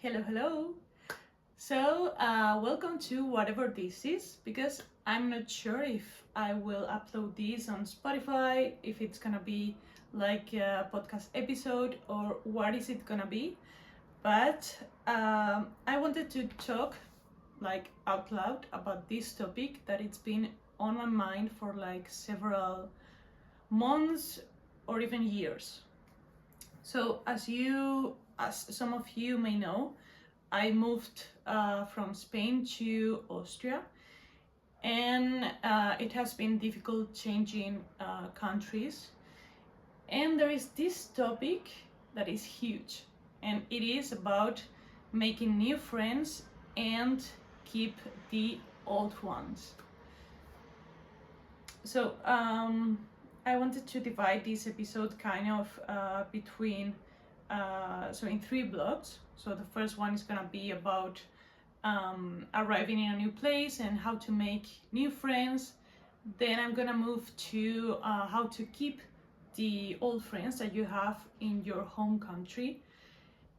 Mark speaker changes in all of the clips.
Speaker 1: Hello, hello. Welcome to whatever this is, because I'm not sure if I will upload this on Spotify, if it's gonna be like a podcast episode, or what is it gonna be. But I wanted to talk like out loud about this topic that it's been on my mind for like several months or even years. So as some of you may know, I moved from Spain to Austria, and it has been difficult changing countries. And there is this topic that is huge, and it is about making new friends and keep the old ones. So I wanted to divide this episode kind of between in three blocks. So the first one is gonna be about arriving in a new place and how to make new friends. Then I'm gonna move to how to keep the old friends that you have in your home country.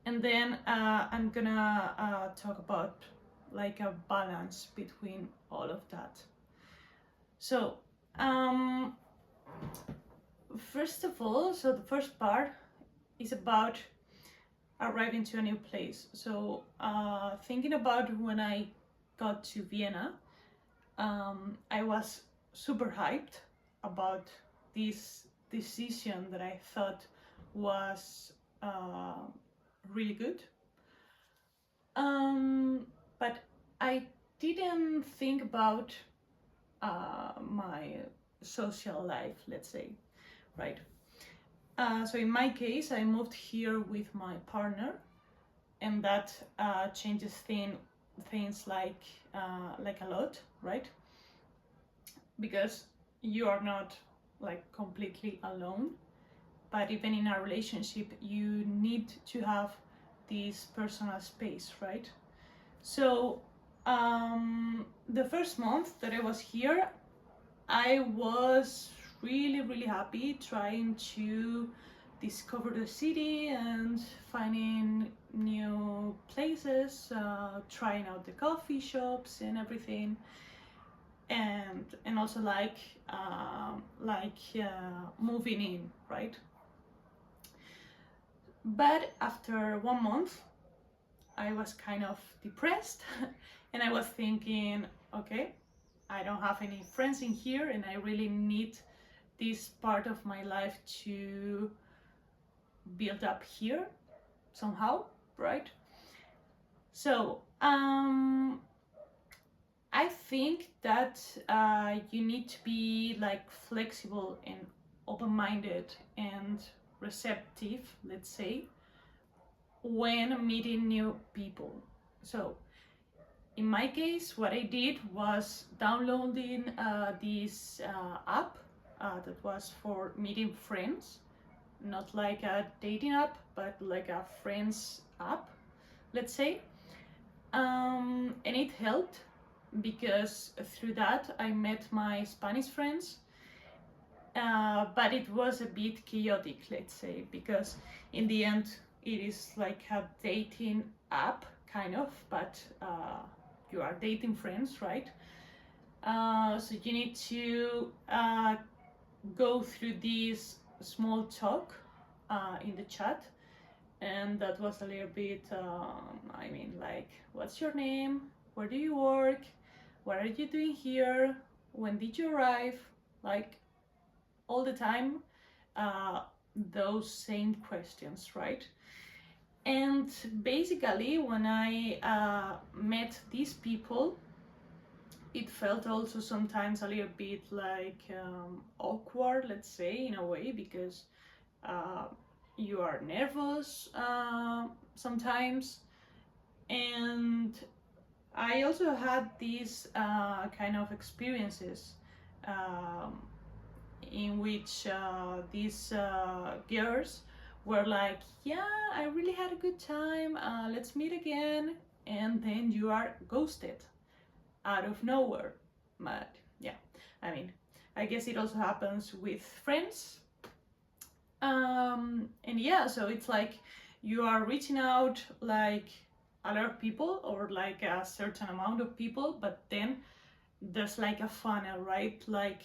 Speaker 1: And then I'm gonna talk about like a balance between all of that. So first of all, so the first part is about arriving to a new place. So thinking about when I got to Vienna, I was super hyped about this decision that I thought was really good. But I didn't think about my social life, let's say, right? So in my case, I moved here with my partner, and that changes things like a lot, right? Because you are not like completely alone, but even in a relationship, you need to have this personal space, right? So the first month that I was here, I was really happy trying to discover the city and finding new places, trying out the coffee shops and everything, and also moving in, right? But after 1 month, I was kind of depressed and I was thinking, okay, I don't have any friends in here, and I really need this part of my life to build up here somehow, right? So I think that you need to be like flexible and open-minded and receptive, let's say, when meeting new people. So in my case, what I did was downloading this app that was for meeting friends, not like a dating app, but like a friends app, let's say. And it helped because through that I met my Spanish friends, but it was a bit chaotic, let's say, because in the end it is like a dating app, kind of, but you are dating friends, right? So you need to go through this small talk in the chat, and that was a little bit like, what's your name, where do you work, what are you doing here, when did you arrive, like all the time those same questions, right? And basically when I met these people, it felt also sometimes a little bit like awkward, let's say, in a way, because you are nervous sometimes. And I also had these kind of experiences in which these girls were like, yeah, I really had a good time, let's meet again, and then you are ghosted out of nowhere. But yeah, I mean, I guess it also happens with friends. And yeah, so it's like you are reaching out like a lot of people or like a certain amount of people, but then there's like a funnel, right? Like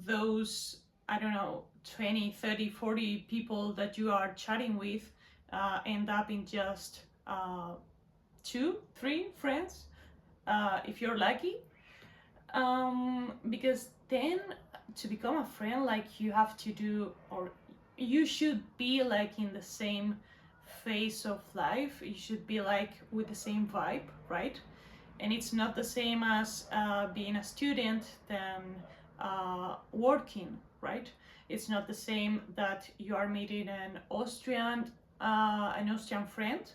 Speaker 1: those, I don't know, 20, 30, 40 people that you are chatting with end up in just 2, 3 friends, if you're lucky. Because then to become a friend, like you have to do, or you should be like in the same phase of life. You should be like with the same vibe, right? And it's not the same as being a student than working, right? It's not the same that you are meeting an Austrian friend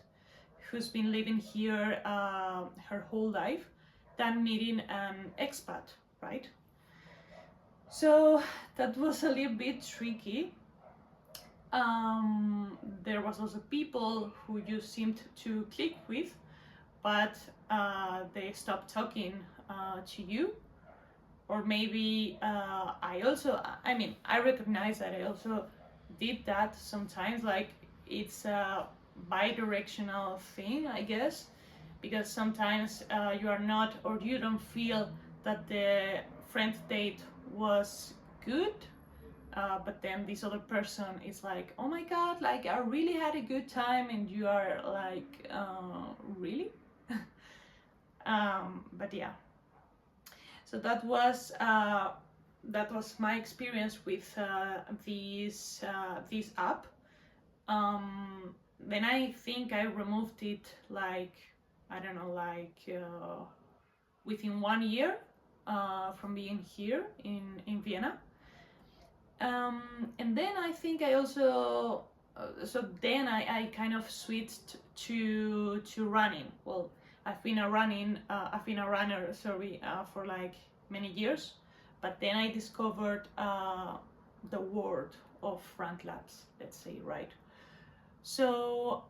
Speaker 1: who's been living here her whole life than meeting an expat, right? So that was a little bit tricky. There was also people who you seemed to click with, but they stopped talking to you. Or maybe I recognize that I also did that sometimes. Like it's a bi-directional thing, I guess, because sometimes you are not, or you don't feel that the friend date was good, but then this other person is like, oh my god, like I really had a good time, and you are like, really? But yeah, so that was my experience with this app. Then I think I removed it like, I don't know, like within 1 year from being here in Vienna. And then I think I also so then I kind of switched to running. Well, I've been a runner, sorry, for like many years, but then I discovered the world of Run Clubs, let's say, right? So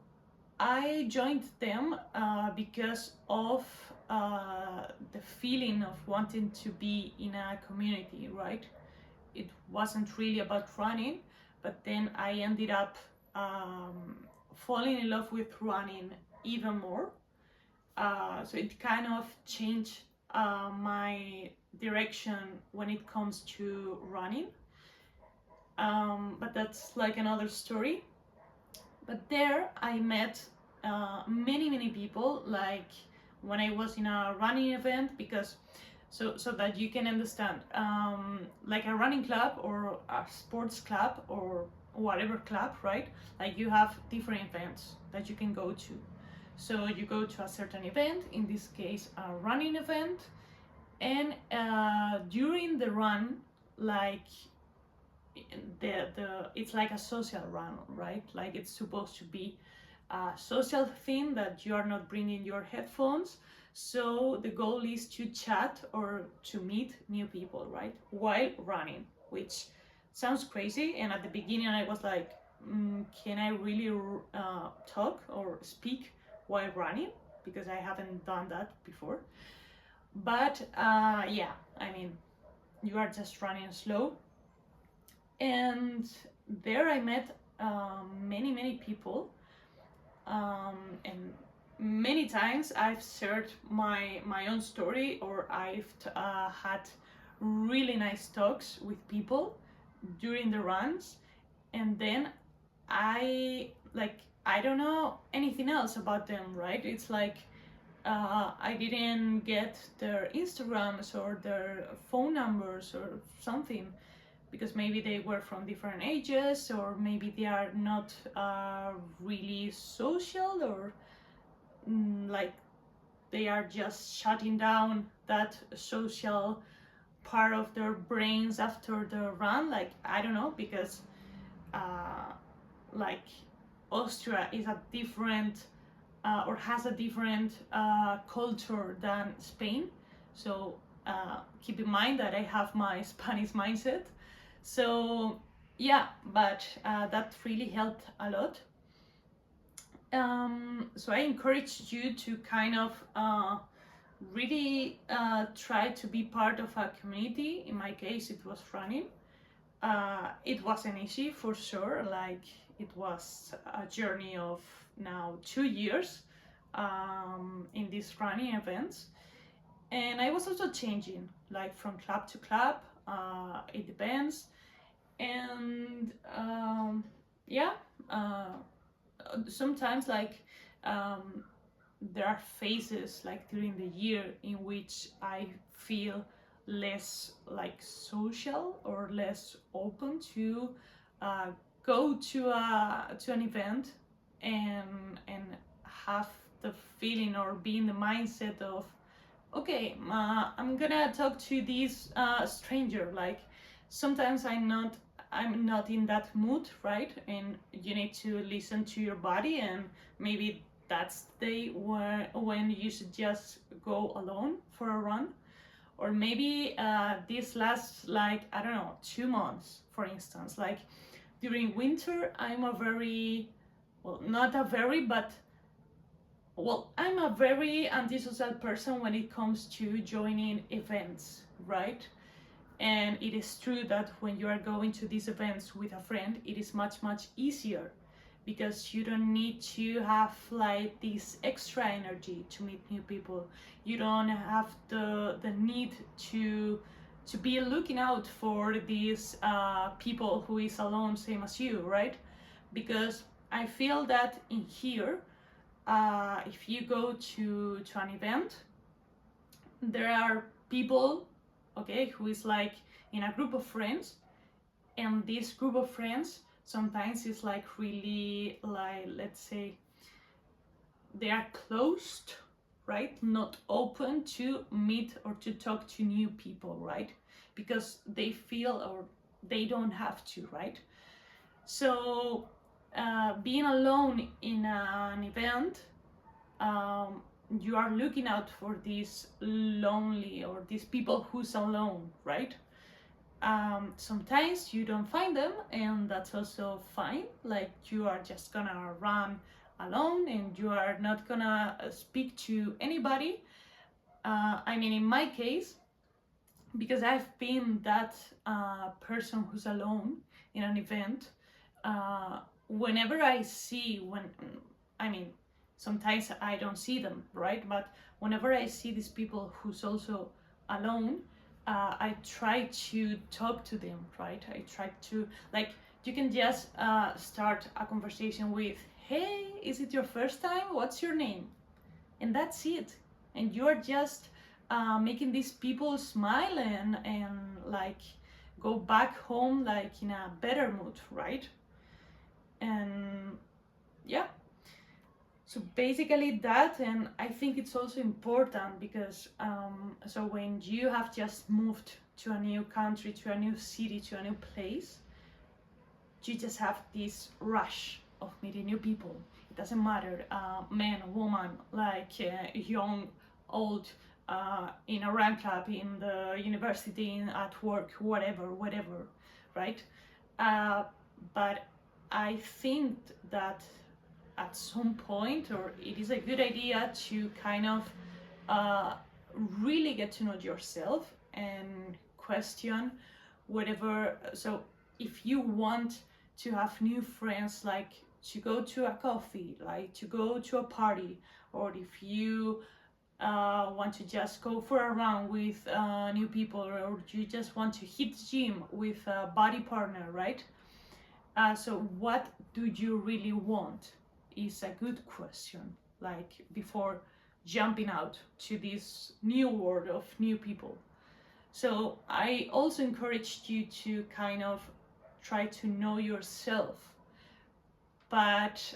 Speaker 1: I joined them because of the feeling of wanting to be in a community, right? It wasn't really about running, but then I ended up falling in love with running even more. So it kind of changed my direction when it comes to running. But that's like another story. But there I met many people, like when I was in a running event, because so that you can understand, like a running club or a sports club or whatever club, right? Like you have different events that you can go to. So you go to a certain event, in this case a running event, and during the run, like it's like a social run, right? Like it's supposed to be a social thing that you are not bringing your headphones. So the goal is to chat or to meet new people, right? While running, which sounds crazy. And at the beginning, I was like, can I really talk or speak while running? Because I haven't done that before. But yeah, I mean, you are just running slow. And there I met many people, and many times I've shared my own story, or I've had really nice talks with people during the runs, and then I don't know anything else about them, right? It's like I didn't get their Instagrams or their phone numbers or something, because maybe they were from different ages, or maybe they are not really social, or like they are just shutting down that social part of their brains after the run. Like I don't know, because like Austria is a different or has a different culture than Spain. So keep in mind that I have my Spanish mindset. So yeah, but that really helped a lot. So I encourage you to kind of really try to be part of a community. In my case, it was running. It wasn't easy, for sure. Like it was a journey of now 2 years. these running events. And I was also changing, like from club to club. It depends. And yeah, uh, sometimes like there are phases like during the year in which I feel less like social or less open to uh, go to an event and have the feeling or be in the mindset of okay, I'm gonna talk to this stranger. Like sometimes I'm not in that mood, right? And you need to listen to your body, and maybe that's the day when you should just go alone for a run. Or maybe this lasts like I don't know 2 months, for instance. Like during winter, I'm a very well, not a very, but well, I'm a very antisocial person when it comes to joining events, right? And it is true that when you are going to these events with a friend, it is much, much easier because you don't need to have like this extra energy to meet new people. You don't have the need to be looking out for these people who is alone, same as you, right? Because I feel that in here, if you go to an event, there are people, okay, who is like in a group of friends, and this group of friends sometimes is like really like let's say they are closed, right? Not open to meet or to talk to new people, right? Because they feel or they don't have to, right? So being alone in an event, you are looking out for these lonely or these people who's alone, right? Sometimes you don't find them, and that's also fine. Like you are just gonna run alone and you are not gonna speak to anybody. I mean, in my case, because I've been that person who's alone in an event, whenever I see, when I mean, sometimes I don't see them, right? But whenever I see these people who's also alone, I try to talk to them, right? I try to, like, you can just start a conversation with, hey, is it your first time? What's your name? And that's it. And you're just making these people smile and like go back home like in a better mood, right? And yeah, so basically that. And I think it's also important because so when you have just moved to a new country, to a new city, to a new place, you just have this rush of meeting new people. It doesn't matter, man, woman, like young, old, in a run club, in the university, at work, whatever, right? But I think that at some point, or it is a good idea to kind of really get to know yourself and question whatever. So if you want to have new friends, like to go to a coffee, like to go to a party, or if you want to just go for a run with new people, or you just want to hit the gym with a body partner, right? So what do you really want is a good question, like before jumping out to this new world of new people. So I also encouraged you to kind of try to know yourself, but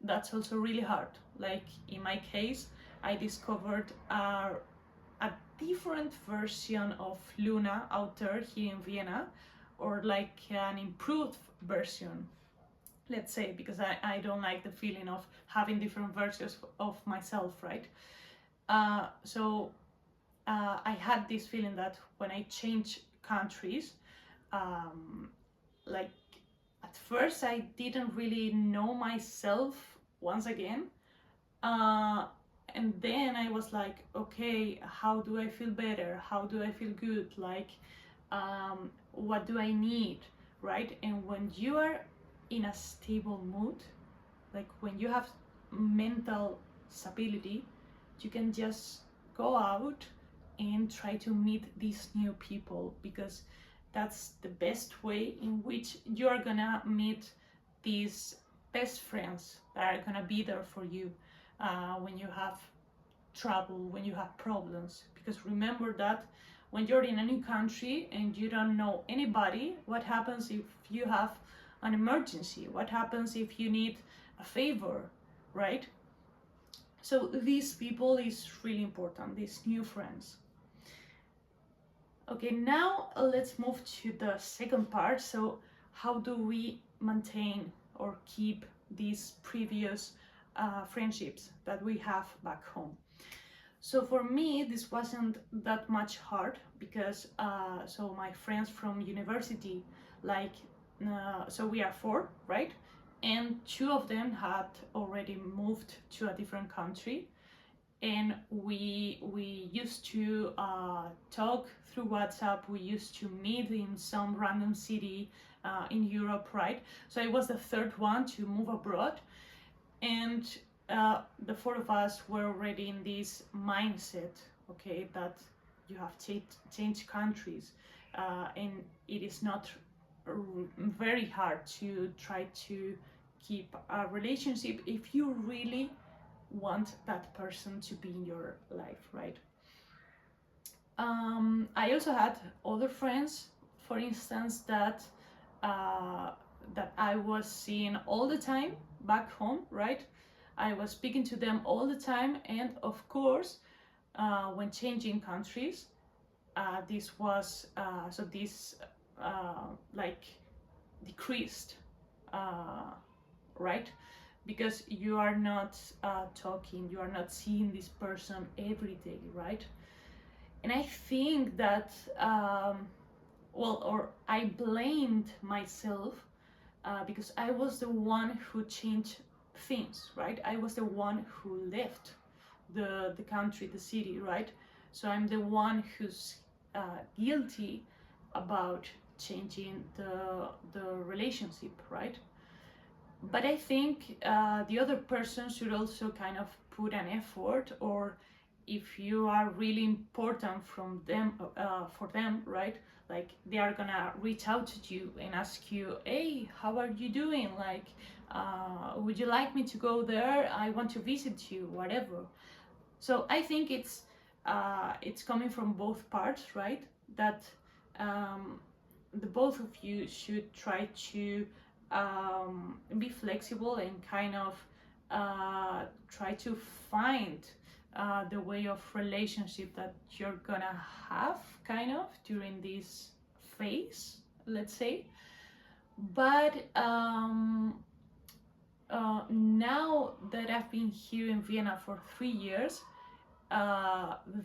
Speaker 1: that's also really hard. Like in my case, I discovered a different version of Luna out there here in Vienna, or like an improved version, let's say, because I don't like the feeling of having different versions of myself, right? So I had this feeling that when I change countries, like at first I didn't really know myself once again. Uh, and then I was like, okay, how do I feel better? How do I feel good? Like, what do I need, right? And when you are in a stable mood, like when you have mental stability, you can just go out and try to meet these new people, because that's the best way in which you're gonna meet these best friends that are gonna be there for you when you have trouble, when you have problems. Because remember that when you're in a new country and you don't know anybody, what happens if you have an emergency? What happens if you need a favor, right? So these people is really important, these new friends. Okay, now let's move to the second part. So how do we maintain or keep these previous friendships that we have back home? So for me, this wasn't that much hard, because so my friends from university, like, so we are four, right? And two of them had already moved to a different country, and we used to talk through WhatsApp. We used to meet in some random city in Europe, right? So I was the third one to move abroad, and the four of us were already in this mindset, okay, that you have changed countries, and it is not very hard to try to keep a relationship if you really want that person to be in your life, right? I also had other friends, for instance, that that I was seeing all the time back home, right? I was speaking to them all the time, and of course, when changing countries, this was so this like decreased, right? Because you are not talking, you are not seeing this person every day, right? And I think that well, or I blamed myself because I was the one who changed things, right? I was the one who left the country, the city, right? So I'm the one who's guilty about changing the relationship, right? But I think the other person should also kind of put an effort, or if you are really important from them for them, right? Like they are gonna reach out to you and ask you, hey, how are you doing? Like, would you like me to go there? I want to visit you, whatever. So I think it's coming from both parts, right? That the both of you should try to be flexible and kind of try to find the way of relationship that you're gonna have kind of during this phase, let's say. But now that I've been here in Vienna for 3 years,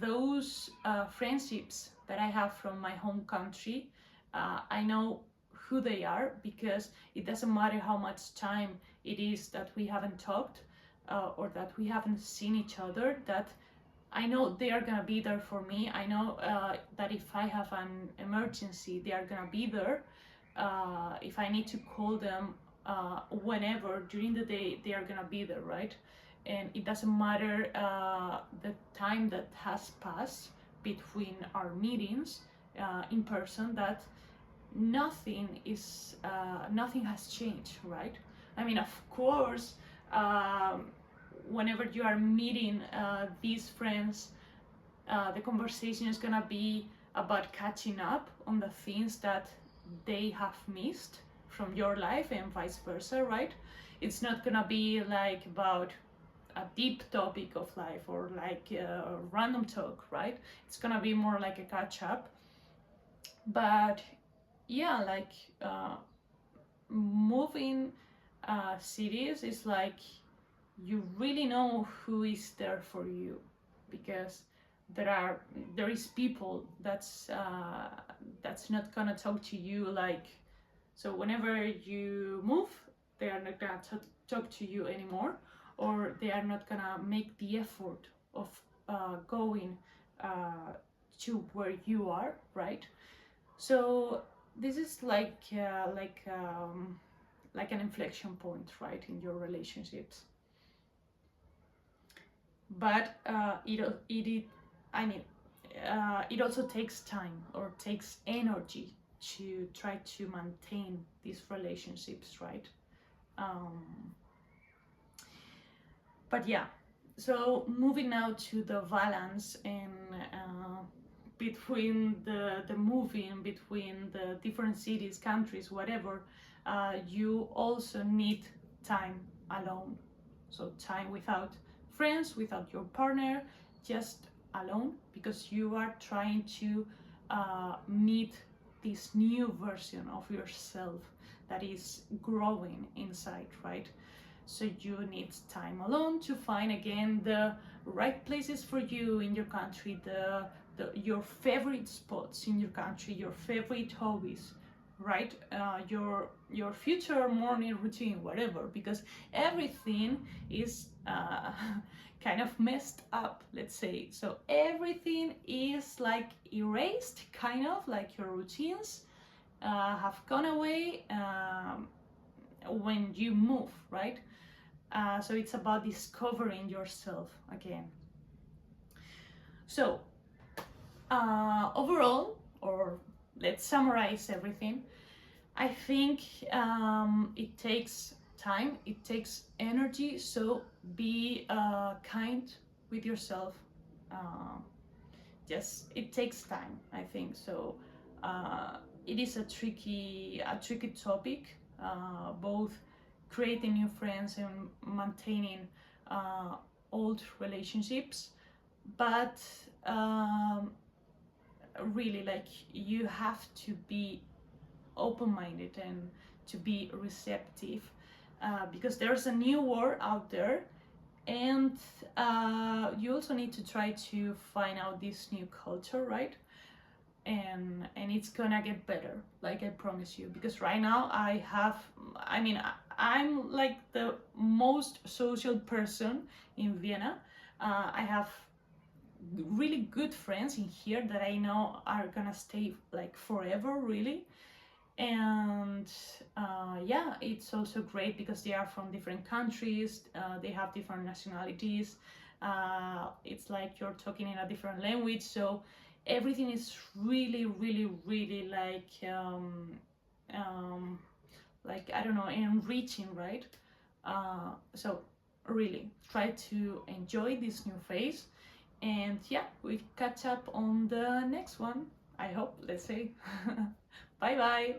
Speaker 1: those friendships that I have from my home country, I know who they are, because it doesn't matter how much time it is that we haven't talked or that we haven't seen each other, that I know they are gonna be there for me. I know that if I have an emergency, they are gonna be there. If I need to call them whenever during the day, they are gonna be there, right? And it doesn't matter the time that has passed between our meetings in person, that nothing has changed, right? I mean, of course, whenever you are meeting these friends, the conversation is gonna be about catching up on the things that they have missed from your life and vice versa, right? It's not gonna be like about a deep topic of life or like a random talk, right? It's gonna be more like a catch up. But yeah, like moving cities is like you really know who is there for you, because there is people that's not gonna talk to you, like, so whenever you move, they are not gonna talk to you anymore, or they are not gonna make the effort of going to where you are, right? So this is like an inflection point, right, in your relationships. but it also takes time or takes energy to try to maintain these relationships, right? um, but yeah, so moving now to the balance and between the moving between the different cities, countries, whatever, you also need time alone. So time without friends, without your partner, just alone, because you are trying to meet this new version of yourself that is growing inside, right? So you need time alone to find again the right places for you in your country, your favorite spots in your country, your favorite hobbies, right? Your future morning routine, whatever, because everything is kind of messed up, let's say. So everything is like erased, kind of like your routines have gone away when you move, right? So it's about discovering yourself again. So overall, or let's summarize everything, I think it takes time, it takes energy, so be kind with yourself. Uh, yes, it takes time, I think. So it is a tricky topic, both creating new friends and maintaining old relationships, but really, like, you have to be open-minded and to be receptive, because there's a new world out there, and you also need to try to find out this new culture, right? And it's gonna get better, like I promise you, because right now I'm like the most social person in Vienna. I have really good friends in here that I know are gonna stay like forever, really. And yeah, it's also great because they are from different countries, they have different nationalities, it's like you're talking in a different language, so everything is really like, I don't know, enriching, right? So really try to enjoy this new phase, and yeah, we catch up on the next one, I hope, let's say. Bye bye.